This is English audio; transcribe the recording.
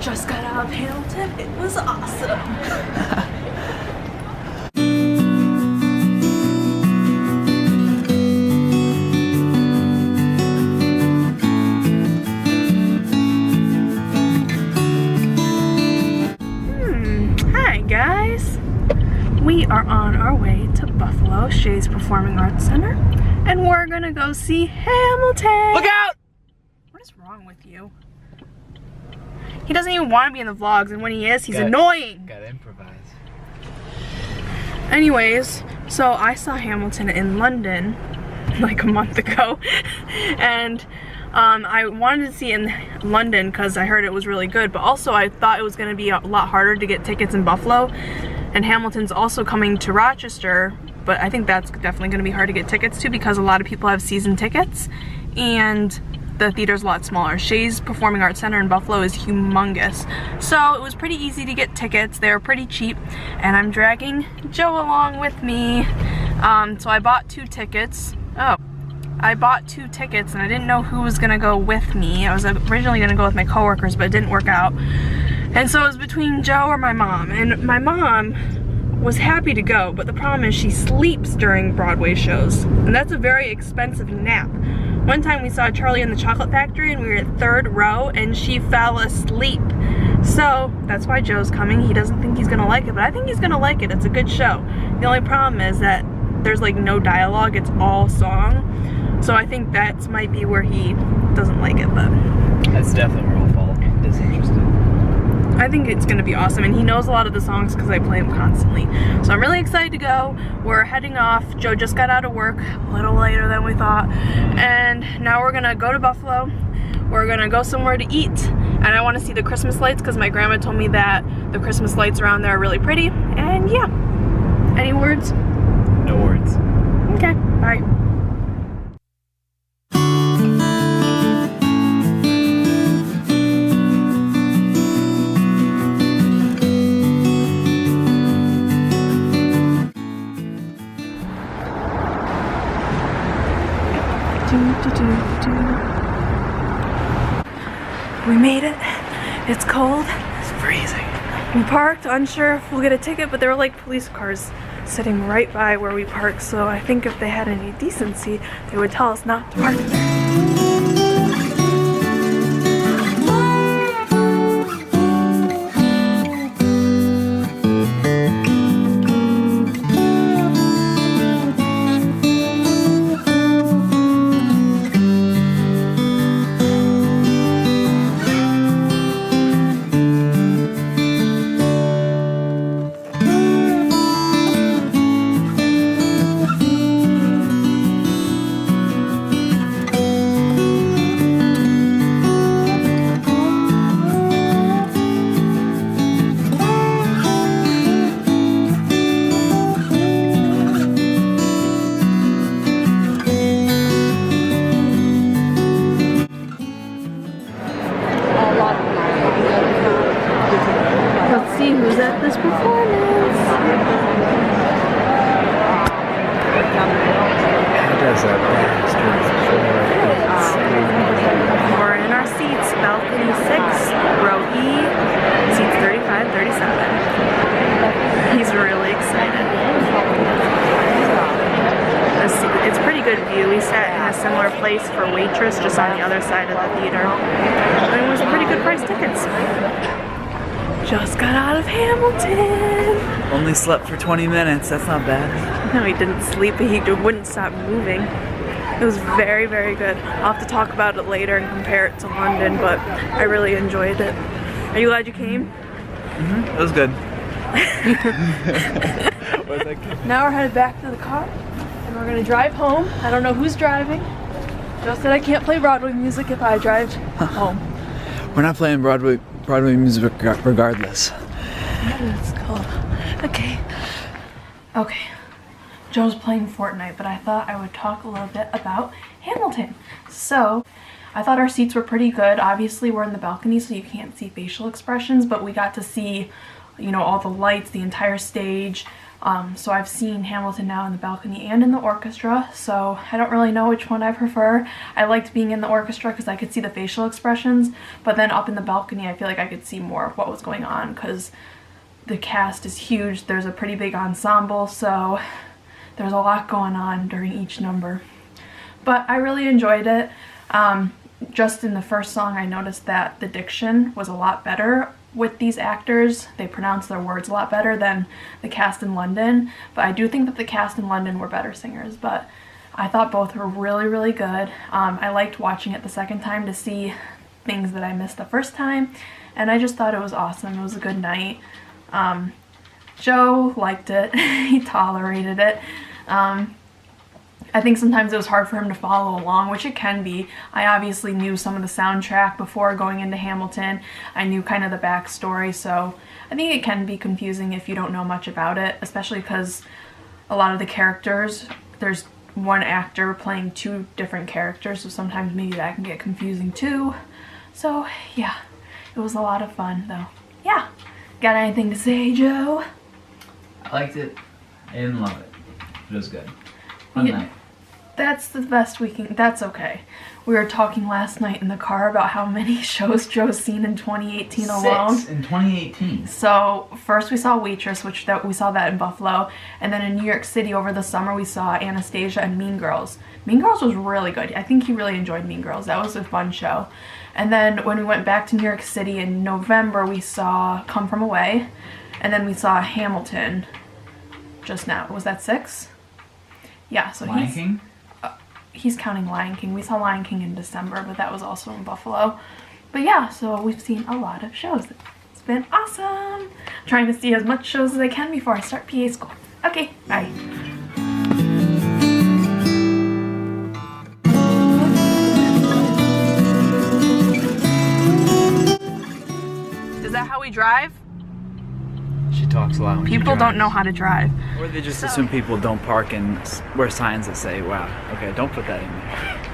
Just got out of Hamilton. It was awesome. Hi guys. We are on our way to Buffalo Shays Performing Arts Center, and we're gonna go see Hamilton. Look out! What is wrong with you? He doesn't even want to be in the vlogs, and when he is, he's annoying. Gotta improvise. Anyways, so I saw Hamilton in London like a month ago, and I wanted to see it in London because I heard it was really good, but also I thought it was going to be a lot harder to get tickets in Buffalo, and Hamilton's also coming to Rochester, but I think that's definitely going to be hard to get tickets to because a lot of people have season tickets, and the theater's a lot smaller. Shays Performing Arts Center in Buffalo is humongous. So it was pretty easy to get tickets. They were pretty cheap, and I'm dragging Joe along with me. So I bought 2 tickets. I bought 2 tickets and I didn't know who was gonna go with me. I was originally gonna go with my coworkers, but it didn't work out. And so it was between Joe or my mom. And my mom was happy to go, but the problem is she sleeps during Broadway shows. And that's a very expensive nap. One time we saw Charlie and the Chocolate Factory and we were at 3rd row and she fell asleep. So that's why Joe's coming. He doesn't think he's gonna like it, but I think he's gonna like it. It's a good show. The only problem is that there's like no dialogue, it's all song. So I think that might be where he doesn't like it, but That's definitely where I'll fall disinterested. I think it's gonna be awesome, and he knows a lot of the songs because I play them constantly. So I'm really excited to go. We're heading off. Joe just got out of work a little later than we thought, and now we're gonna go to Buffalo. We're gonna go somewhere to eat, and I want to see the Christmas lights because my grandma told me that the Christmas lights around there are really pretty. And yeah, any words? No words. Okay, bye. We made it. It's cold. It's freezing. We parked, unsure if we'll get a ticket, but there were like police cars sitting right by where we parked, so I think if they had any decency, they would tell us not to park there. Let's see who's at this performance. We're in our seats, balcony 6, row E, seats 35, 37. He's really excited. It's a pretty good view. We sat in a similar place for Waitress, just on the other side of the theater. And it was a pretty good price tickets. Just got out of Hamilton. Only slept for 20 minutes. That's not bad. No, he didn't sleep, but he wouldn't stop moving. It was very, very good. I'll have to talk about it later and compare it to London, but I really enjoyed it. Are you glad you came? Mm-hmm. It was good. Now we're headed back to the car, and we're gonna drive home. I don't know who's driving. Joe said I can't play Broadway music if I drive home. We're not playing Broadway music regardless. That's cool. Okay. Joe's playing Fortnite, but I thought I would talk a little bit about Hamilton. So, I thought our seats were pretty good. Obviously, we're in the balcony, so you can't see facial expressions, but we got to see you know, all the lights, the entire stage. So I've seen Hamilton now in the balcony and in the orchestra, so I don't really know which one I prefer. I liked being in the orchestra because I could see the facial expressions, but then up in the balcony I feel like I could see more of what was going on because the cast is huge. There's a pretty big ensemble, so there's a lot going on during each number. But I really enjoyed it. Just in the first song I noticed that the diction was a lot better with these actors. They pronounce their words a lot better than the cast in London, but I do think that the cast in London were better singers, but I thought both were really, really good. I liked watching it the second time to see things that I missed the first time, and I just thought it was awesome. It was a good night. Joe liked it. He tolerated it. I think sometimes it was hard for him to follow along, which it can be. I obviously knew some of the soundtrack before going into Hamilton. I knew kind of the backstory, so I think it can be confusing if you don't know much about it, especially because a lot of the characters, there's one actor playing two different characters, so sometimes maybe that can get confusing too. So yeah, it was a lot of fun though. Yeah. Got anything to say, Joe? I liked it. I didn't love it. It was good. Fun night. That's the best we can. That's okay. We were talking last night in the car about how many shows Joe's seen in 2018 alone. 6 in 2018. So first we saw Waitress, we saw that in Buffalo, and then in New York City over the summer we saw Anastasia and Mean Girls. Mean Girls was really good. I think he really enjoyed Mean Girls. That was a fun show. And then when we went back to New York City in November, we saw Come From Away, and then we saw Hamilton just now. Was that 6? Yeah, so Lion King? He's counting Lion King. We saw Lion King in December, but that was also in Buffalo. But yeah, so we've seen a lot of shows. It's been awesome. Trying to see as much shows as I can before I start PA school. Okay, bye. Is that how we drive? She talks loud when she People don't drives. know how to drive. Or they just assume people don't park and wear signs that say, wow, okay, don't put that in there.